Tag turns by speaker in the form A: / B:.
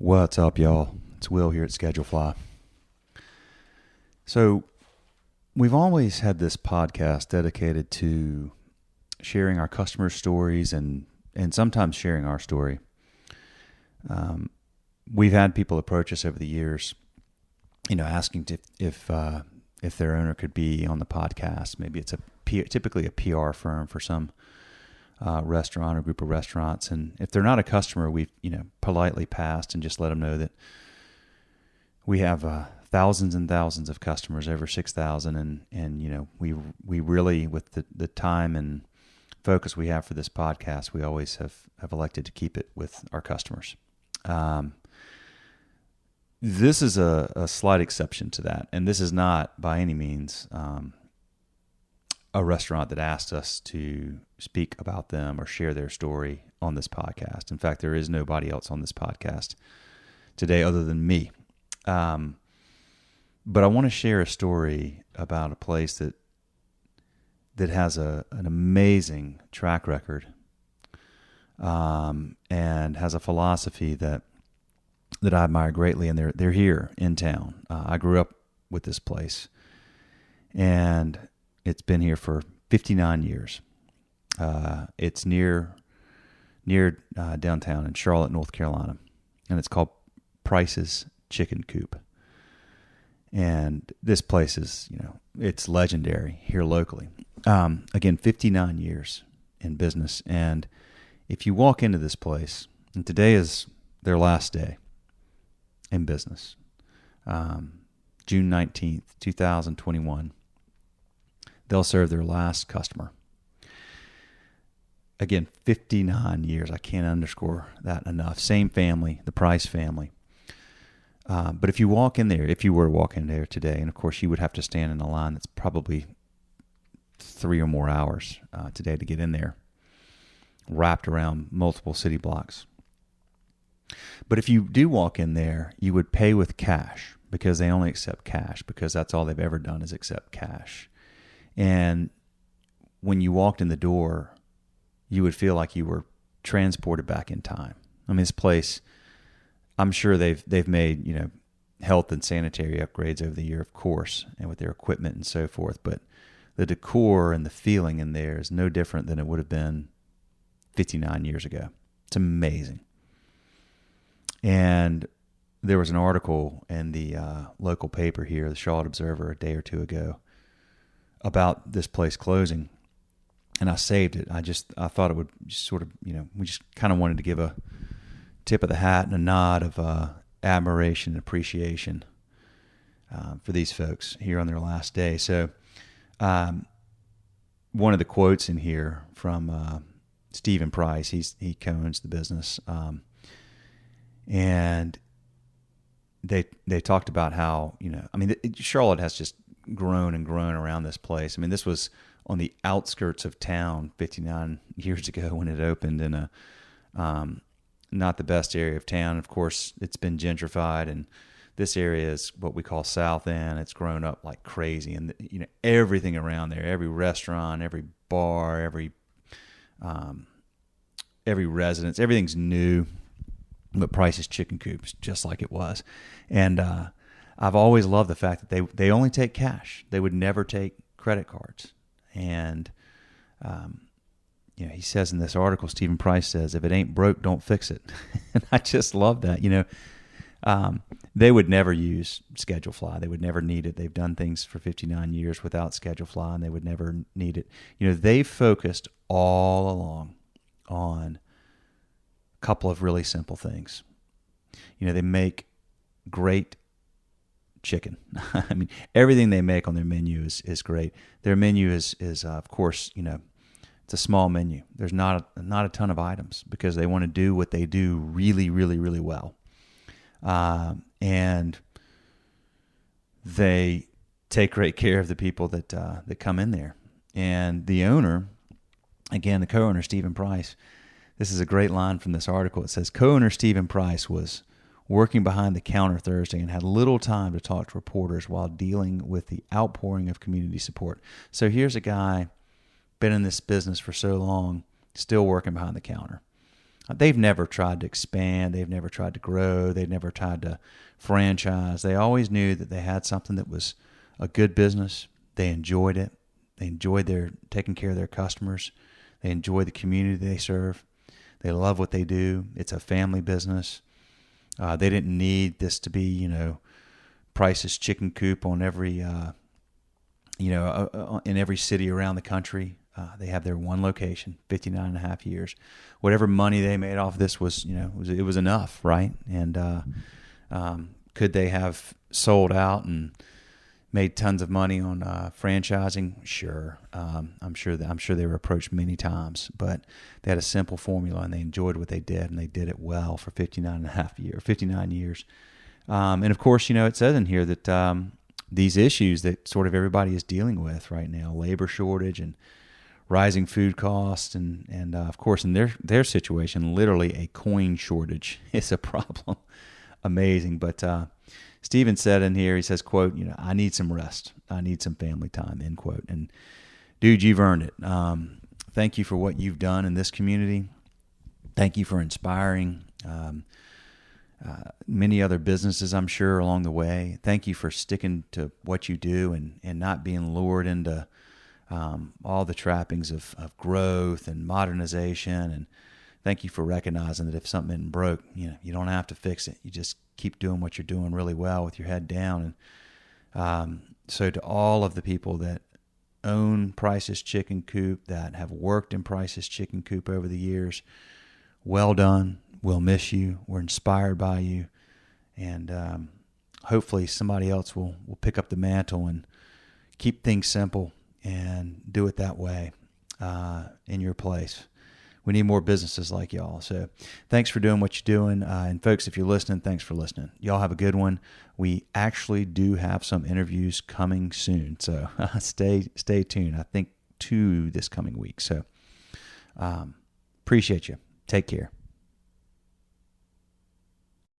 A: What's up, y'all? It's Will here at Schedulefly. So, we've always had this podcast dedicated to sharing our customers' stories and sometimes sharing our story. We've had people approach us over the years, asking if their owner could be on the podcast. Maybe it's typically a PR firm for some restaurant or group of restaurants, and if they're not a customer, we've politely passed and just let them know that we have thousands and thousands of customers, over 6,000, and we really, with the time and focus we have for this podcast, we always have elected to keep it with our customers. This is a slight exception to that, and this is not by any means a restaurant that asked us to speak about them or share their story on this podcast. In fact, there is nobody else on this podcast today other than me. But I want to share a story about a place that has an amazing track record and has a philosophy that I admire greatly, and they're here in town. I grew up with this place, and it's been here for 59 years. It's near downtown in Charlotte, North Carolina, and it's called Price's Chicken Coop. And this place is, it's legendary here locally. Again, 59 years in business, and if you walk into this place, and today is their last day in business, June 19th, 2021, they'll serve their last customer. Again, 59 years. I can't underscore that enough. Same family, the Price family. But if you walk in there, if you were to walk in there today, and of course you would have to stand in a line that's probably 3 or more hours today to get in there, wrapped around multiple city blocks. But if you do walk in there, you would pay with cash, because they only accept cash, because that's all they've ever done is accept cash. And when you walked in the door, you would feel like you were transported back in time. I mean, this place, I'm sure they've made, health and sanitary upgrades over the year, of course, and with their equipment and so forth. But the decor and the feeling in there is no different than it would have been 59 years ago. It's amazing. And there was an article in the local paper here, the Charlotte Observer, a day or two ago, about this place closing, and I saved it. I thought it would just sort of, we just kind of wanted to give a tip of the hat and a nod of admiration and appreciation for these folks here on their last day. So one of the quotes in here from Stephen Price, he co-owns the business, and they talked about how, Charlotte has just grown and grown around this place. I mean, this was on the outskirts of town 59 years ago when it opened in a not the best area of town. Of course, it's been gentrified, and this area is what we call South End. It's grown up like crazy, and everything around there, every restaurant, every bar, every residence, everything's new. But Price's Chicken Coop is just like it was, and I've always loved the fact that they only take cash. They would never take credit cards. And, he says in this article, Stephen Price says, if it ain't broke, don't fix it. And I just love that. They would never use Schedulefly. They would never need it. They've done things for 59 years without Schedulefly, and they would never need it. They focused all along on a couple of really simple things. They make great chicken. I mean, everything they make on their menu is great. Their menu is of course, it's a small menu. There's not a ton of items, because they want to do what they do really, really, really well. And they take great care of the people that come in there. And the owner, again, the co-owner, Stephen Price, this is a great line from this article. It says, co-owner Stephen Price was working behind the counter Thursday and had little time to talk to reporters while dealing with the outpouring of community support. So here's a guy, been in this business for so long, still working behind the counter. They've never tried to expand. They've never tried to grow. They've never tried to franchise. They always knew that they had something that was a good business. They enjoyed it. They enjoyed their taking care of their customers. They enjoy the community they serve. They love what they do. It's a family business. They didn't need this to be, Price's Chicken Coop on every, in every city around the country. They have their one location, 59 and a half years. Whatever money they made off this was enough, right? And could they have sold out and made tons of money on franchising? Sure. I'm sure they were approached many times, but they had a simple formula and they enjoyed what they did, and they did it well for 59 years. And of course, it says in here that these issues that sort of everybody is dealing with right now, labor shortage and rising food costs, and of course in their situation, literally a coin shortage is a problem. Amazing. But Stephen said in here, he says, quote, I need some rest. I need some family time, end quote. And dude, you've earned it. Thank you for what you've done in this community. Thank you for inspiring many other businesses, I'm sure, along the way. Thank you for sticking to what you do and not being lured into all the trappings of growth and modernization. And thank you for recognizing that if something isn't broke, you don't have to fix it. You just keep doing what you're doing really well with your head down. And so to all of the people that own Price's Chicken Coop, that have worked in Price's Chicken Coop over the years, well done. We'll miss you. We're inspired by you. And hopefully somebody else will pick up the mantle and keep things simple and do it that way in your place. We need more businesses like y'all. So thanks for doing what you're doing. And folks, if you're listening, thanks for listening. Y'all have a good one. We actually do have some interviews coming soon. So stay tuned. I think 2 this coming week. So appreciate you. Take care.